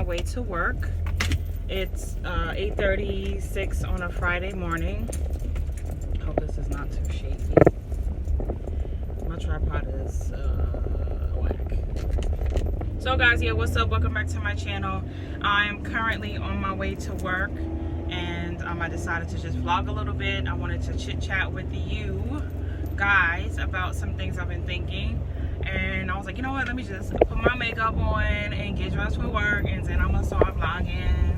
way to work. It's 8:36 on a Friday morning. Hope this is not too shaky. My tripod is whack. So guys, yeah, what's up? Welcome back to my channel. I am currently on my way to work, and I decided to just vlog a little bit. I wanted to chit chat with you guys about some things I've been thinking, and I was like, you know what, let me just put my makeup on and get dressed for work, and then I'm gonna start vlogging.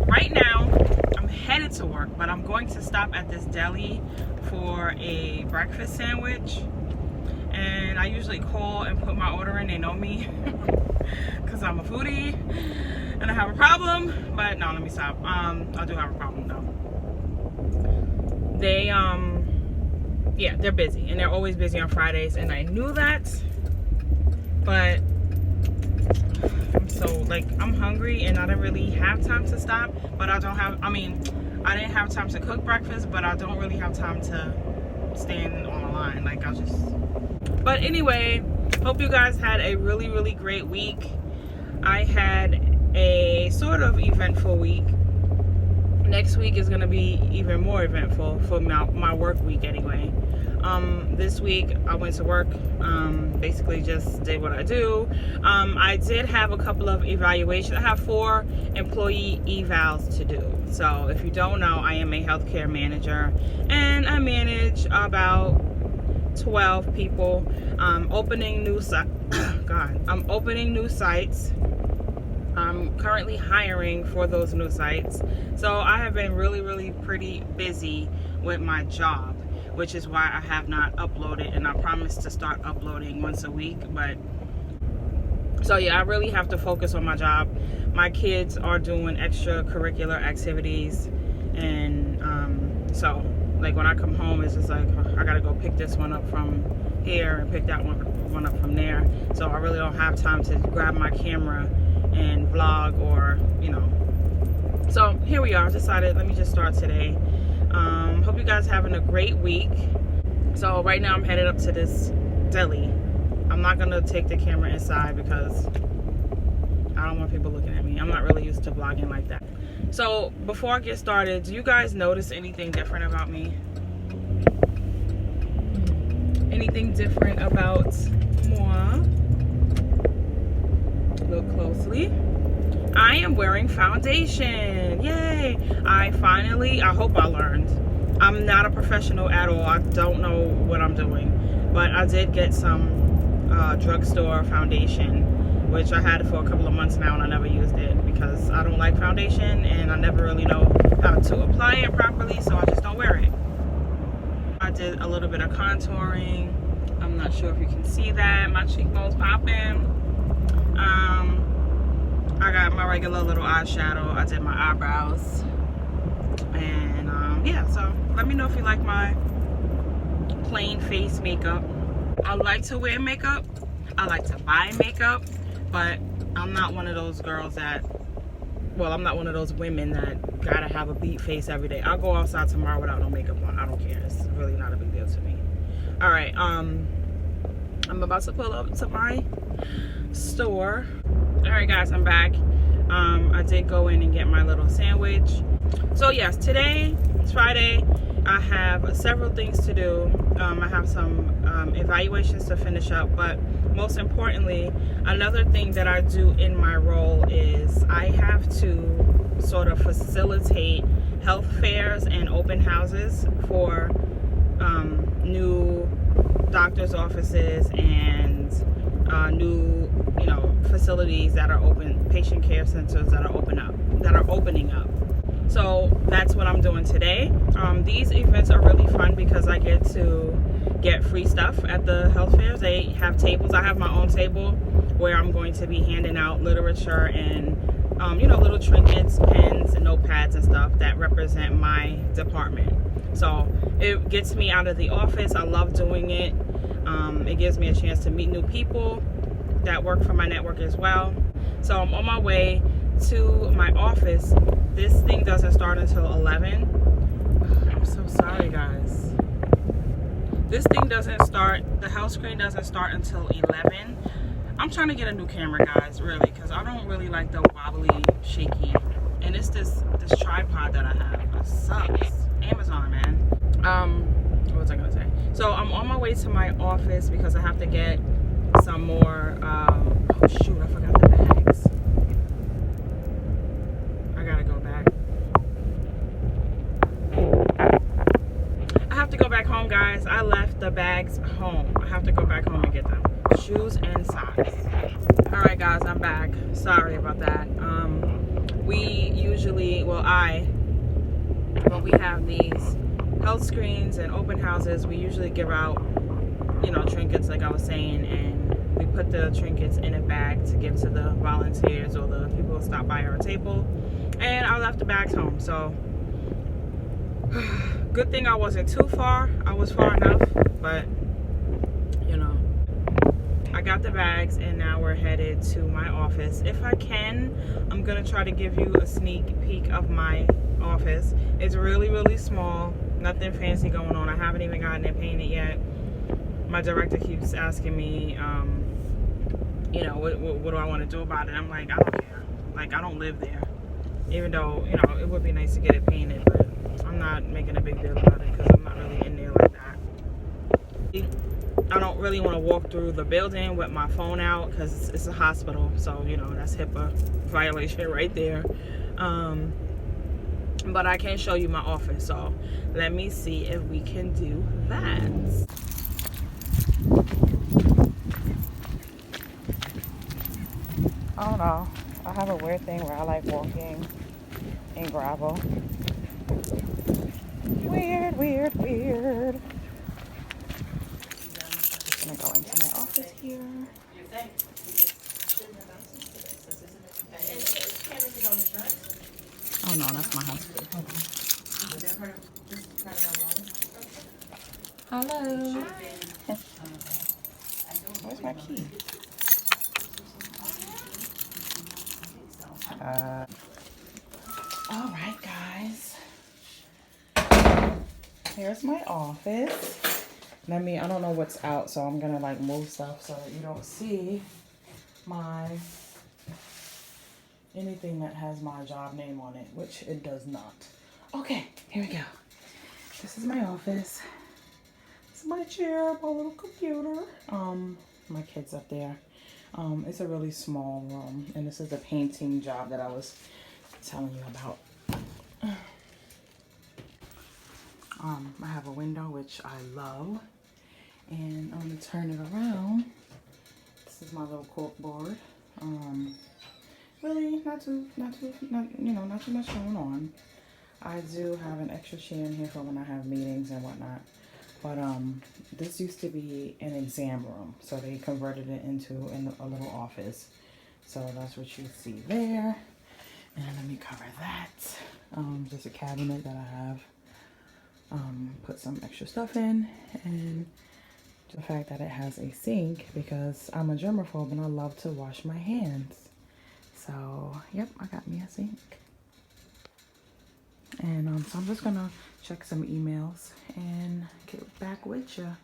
Right now I'm headed to work, but I'm going to stop at this deli for a breakfast sandwich, and I usually call and put my order in. They know me because I'm a foodie and I have a problem. But no, let me stop. I do have a problem though. They yeah, they're busy, and they're always busy on Fridays, and I knew that, but so like I'm hungry and I didn't really have time to stop. But I don't have, I didn't have time to cook breakfast, but I don't really have time to stand on the line. Like I'll just, but anyway, hope you guys had a really great week. I had a sort of eventful week. Next week is gonna be even more eventful for my work week anyway. This week I went to work, basically just did what I do. I did have a couple of evaluations. I have 4 employee evals to do. So if you don't know, I am a healthcare manager, and I manage about 12 people. I'm opening new sites. I'm currently hiring for those new sites. So I have been really pretty busy with my job, which is why I have not uploaded, and I promise to start uploading once a week. But so yeah, I really have to focus on my job. My kids are doing extracurricular activities, and so like when I come home, it's just like I gotta go pick this one up from here and pick that one up from there. So I really don't have time to grab my camera and vlog, or you know. So here we are. I decided, let me just start today. Hope you guys having a great week. So right now I'm headed up to this deli. I'm not gonna take the camera inside because I don't want people looking at me. I'm not really used to vlogging like that. So before I get started, do you guys notice anything different about me? Anything different about moi? Look closely. I am wearing foundation. Yay! I hope I learned. I'm not a professional at all. I don't know what I'm doing, but I did get some drugstore foundation, which I had for a couple of months now, and I never used it because I don't like foundation, and I never really know how to apply it properly, so I just don't wear it. I did a little bit of contouring. I'm not sure if you can see that. My cheekbones popping. I got my regular little eyeshadow. I did my eyebrows, and yeah, so let me know if you like my plain face makeup. I like to wear makeup. I like to buy makeup, but I'm not one of those girls that, well, I'm not one of those women that gotta have a beat face every day. I'll go outside tomorrow without no makeup on. I don't care. It's really not a big deal to me. All right, I'm about to pull up to my store. All right guys, I'm back. I did go in and get my little sandwich. So yes, today it's Friday. I have several things to do. I have some evaluations to finish up, but most importantly, another thing that I do in my role is I have to sort of facilitate health fairs and open houses for new doctor's offices and new, you know, facilities that are open, patient care centers that are opening up. So that's what I'm doing today. These events are really fun because I get to get free stuff at the health fairs. They have tables. I have my own table where I'm going to be handing out literature and you know, little trinkets, pens, and notepads and stuff that represent my department. So it gets me out of the office. I love doing it. It gives me a chance to meet new people that work for my network as well. So I'm on my way to my office. This thing doesn't start until 11. I'm so sorry guys. This thing doesn't start, the health screen doesn't start until 11. I'm trying to get a new camera, guys, really, because I don't really like the wobbly, shaky. And it's this tripod that I have. It sucks. Amazon, man. What was I gonna say? So I'm on my way to my office because I have to get some more. Oh shoot, I forgot the bags. I gotta go back. I have to go back home, guys. I left the bags home. I have to go back home and get them. Shoes and socks. All right, guys, I'm back. Sorry about that. We usually, well, when we have these health screens and open houses, we usually give out, you know, trinkets, like I was saying, and we put the trinkets in a bag to give to the volunteers or the people who stop by our table. And I left the bags home, so good thing I wasn't too far. I was far enough, but you know, I got the bags and now we're headed to my office. If I can, I'm gonna try to give you a sneak peek of my office. It's really, really small, nothing fancy going on. I haven't even gotten it painted yet. My director keeps asking me, you know, what do I want to do about it? I'm like, I don't care. Like, I don't live there. Even though, you know, it would be nice to get it painted, but I'm not making a big deal about it because I'm not really in there like that. I don't really want to walk through the building with my phone out because it's a hospital, so you know that's HIPAA violation right there. But I can show you my office, so let me see if we can do that. I don't know. I have a weird thing where I like walking in gravel. Weird, weird, weird. I'm gonna go into my office here. Oh no, that's my husband. Hello. Where's my key? All right, guys. Here's my office. I don't know what's out, so I'm gonna like move stuff so that you don't see anything that has my job name on it, which it does not. Okay, here we go. This is my office. This is my chair, my little computer. My kid's up there. It's a really small room, and this is the painting job that I was telling you about. I have a window, which I love. And I'm gonna turn it around. This is my little cork board. Really not too much going on. I do have an extra chair in here for when I have meetings and whatnot. But this used to be an exam room, so they converted it into a little office. So that's what you see there. And let me cover that. Just a cabinet that I have. Put some extra stuff in, and the fact that it has a sink because I'm a germaphobe and I love to wash my hands. So, yep, I got me a sink. And so I'm just gonna check some emails and get back with you.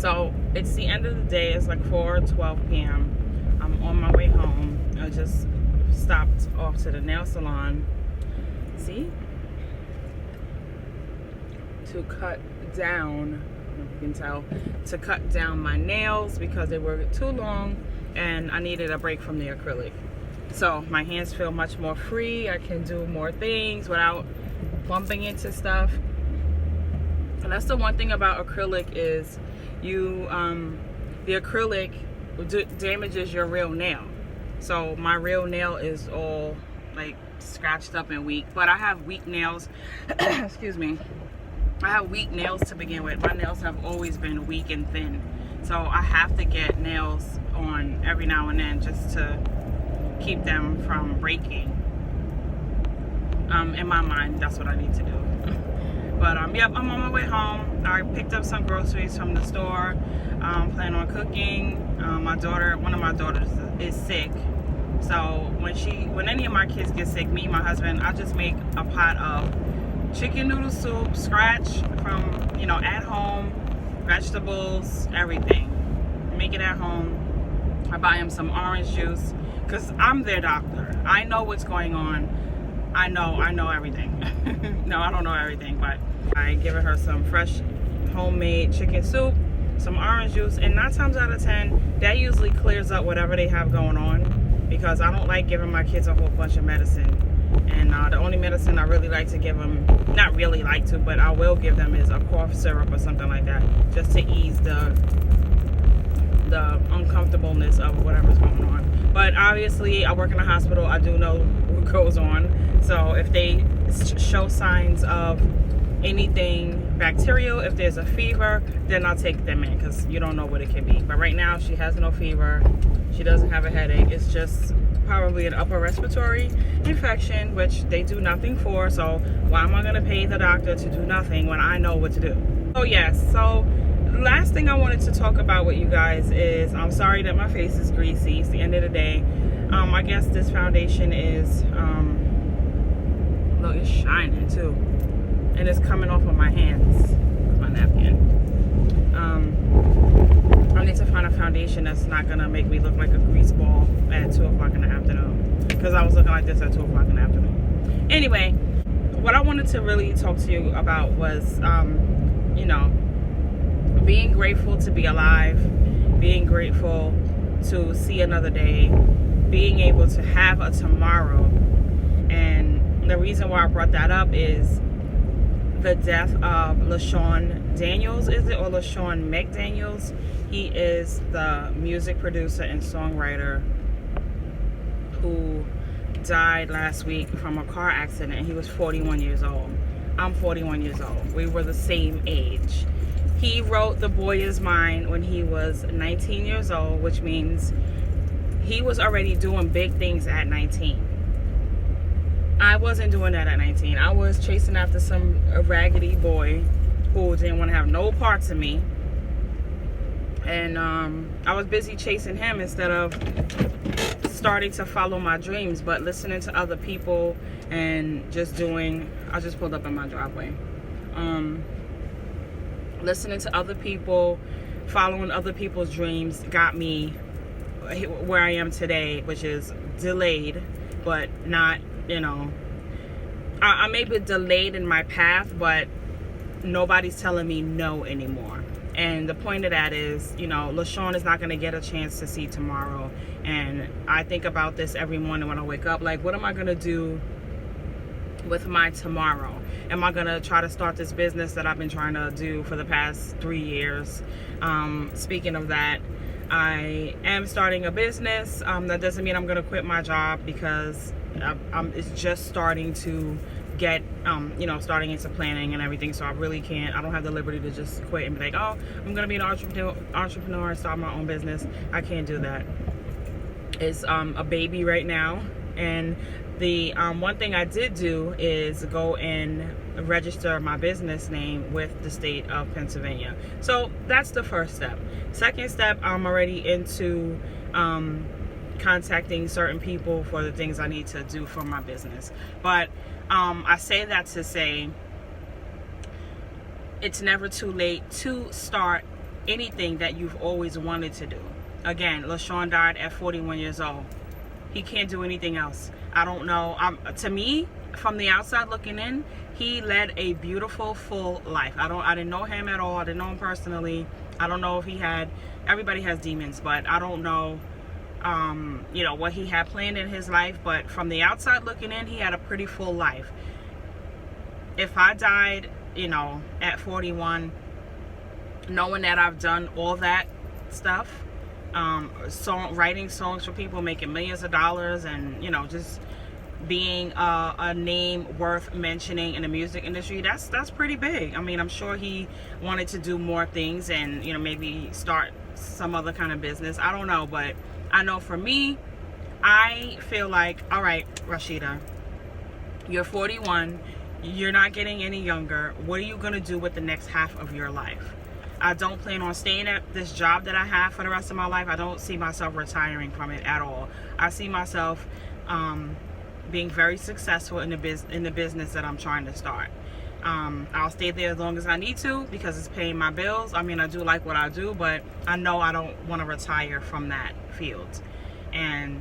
So it's the end of the day. It's like 4:12 p.m. I'm on my way home. I just stopped off to the nail salon. See? To cut down, if you can tell, to cut down my nails because they were too long and I needed a break from the acrylic. So my hands feel much more free. I can do more things without bumping into stuff. And that's the one thing about acrylic is the acrylic damages your real nail. So my real nail is all like scratched up and weak, but I have weak nails. Excuse me. I have weak nails to begin with. My nails have always been weak and thin. So I have to get nails on every now and then just to keep them from breaking. In my mind, that's what I need to do. But yep, I'm on my way home. I picked up some groceries from the store. Plan on cooking. One of my daughters is sick. So when any of my kids get sick, me and my husband, I just make a pot of chicken noodle soup, scratch from, at home, vegetables, everything. Make it at home. I buy him some orange juice because I'm their doctor. I know what's going on. I know everything. No, I don't know everything, but I give her some fresh homemade chicken soup, some orange juice, and 9 times out of 10, that usually clears up whatever they have going on, because I don't like giving my kids a whole bunch of medicine. And the only medicine I really like to give them, not really like to, but I will give them, is a cough syrup or something like that, just to ease the uncomfortableness of whatever's going on. But obviously I work in a hospital. I do know what goes on. So if they show signs of anything bacterial, if there's a fever, then I'll take them in, because you don't know what it can be. But right now she has no fever. She doesn't have a headache. It's just probably an upper respiratory infection, which they do nothing for. So why am I going to pay the doctor to do nothing when I know what to do? Oh yes, so last thing I wanted to talk about with you guys is, I'm sorry that my face is greasy. It's the end of the day. I guess this foundation is look, it's shining too, and it's coming off of my hands with my napkin. I need to find a foundation that's not gonna make me look like a grease ball at 2 o'clock in the afternoon, because I was looking like this at 2 o'clock in the afternoon. Anyway, what I wanted to really talk to you about was being grateful to be alive, being grateful to see another day, being able to have a tomorrow. And the reason why I brought that up is the death of LaShawn Daniels, is it? Or LaShawn McDaniels. He is the music producer and songwriter who died last week from a car accident. He was 41 years old. I'm 41 years old. We were the same age. He wrote The Boy Is Mine when he was 19 years old, which means he was already doing big things at 19. I wasn't doing that at 19. I was chasing after some raggedy boy who didn't want to have no parts of me. And I was busy chasing him instead of starting to follow my dreams, but listening to other people and just doing, I just pulled up in my driveway. Listening to other people, following other people's dreams got me where I am today, which is delayed, but not, I may be delayed in my path, but nobody's telling me no anymore. And the point of that is, LaShawn is not going to get a chance to see tomorrow. And I think about this every morning when I wake up, like, what am I going to do with my tomorrow? Am I going to try to start this business that I've been trying to do for the past 3 years? Speaking of that, I am starting a business. That doesn't mean I'm going to quit my job, because it's just starting to get, starting into planning and everything. So I really can't, I don't have the liberty to just quit and be like, oh, I'm going to be an entrepreneur and start my own business. I can't do that. It's a baby right now. And the one thing I did do is go and register my business name with the state of Pennsylvania. So that's the first step. Second step, I'm already into contacting certain people for the things I need to do for my business. But I say that to say it's never too late to start anything that you've always wanted to do. Again, LaShawn died at 41 years old. He can't do anything else. I don't know. To me, from the outside looking in, he led a beautiful, full life. I didn't know him at all. I didn't know him personally. I don't know if he had, everybody has demons, but I don't know, you know, what he had planned in his life. But from the outside looking in, he had a pretty full life. If I died, you know, at 41, knowing that I've done all that stuff, writing songs for people, making millions of dollars, and, you know, just being a name worth mentioning in the music industry, that's pretty big. I mean, I'm sure he wanted to do more things and, you know, maybe start some other kind of business. I don't know, but I know for me, I feel like, all right, Rashida, you're 41, you're not getting any younger. What are you going to do with the next half of your life? I don't plan on staying at this job that I have for the rest of my life. I don't see myself retiring from it at all. I see myself being very successful in the business that I'm trying to start. I'll stay there as long as I need to because it's paying my bills. I mean, I do like what I do, but I know I don't want to retire from that field. And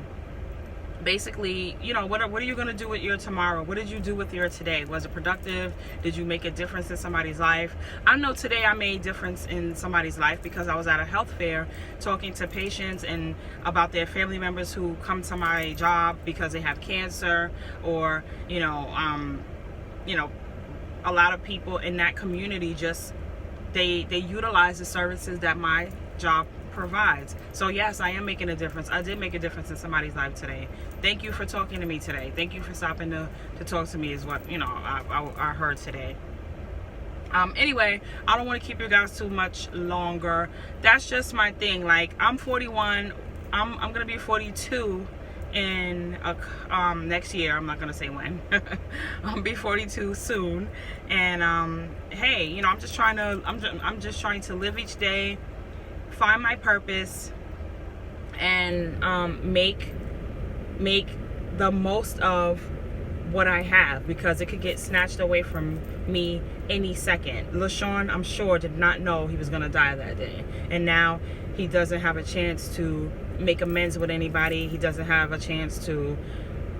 basically, you know, what are you going to do with your tomorrow? What did you do with your today? Was it productive? Did you make a difference in somebody's life? I know today I made a difference in somebody's life because I was at a health fair talking to patients and about their family members who come to my job because they have cancer, or, you know, a lot of people in that community just, they utilize the services that my job provides. So yes, I am making a difference. I did make a difference in somebody's life today. Thank you for talking to me today. Thank you for stopping to talk to me, is what, you know, I heard today. Anyway, I don't want to keep you guys too much longer. That's just my thing. Like, I'm 41. I'm gonna be 42 in next year. I'm not gonna say when. I'll be 42 soon. And hey, you know, I'm just trying to live each day, find my purpose, and make the most of what I have, because it could get snatched away from me any second. LaShawn, I'm sure, did not know he was gonna die that day, and now he doesn't have a chance to make amends with anybody. He doesn't have a chance to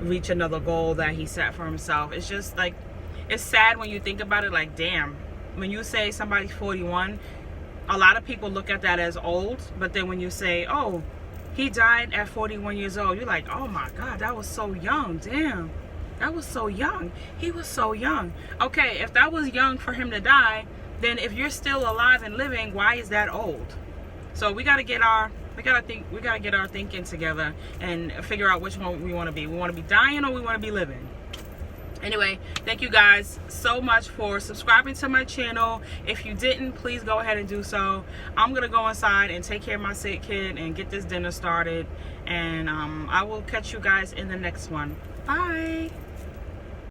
reach another goal that he set for himself. It's just like, it's sad when you think about it. Like, damn, when you say somebody's 41, a lot of people look at that as old, but then when you say, oh, he died at 41 years old, you're like, oh my God, that was so young. Damn, that was so young. He was so young. Okay, if that was young for him to die, then if you're still alive and living, why is that old? So we gotta get our thinking together and figure out which one we want to be. We want to be dying, or we want to be living. Anyway, thank you guys so much for subscribing to my channel. If you didn't, please go ahead and do so. I'm going to go inside and take care of my sick kid and get this dinner started. And I will catch you guys in the next one. Bye.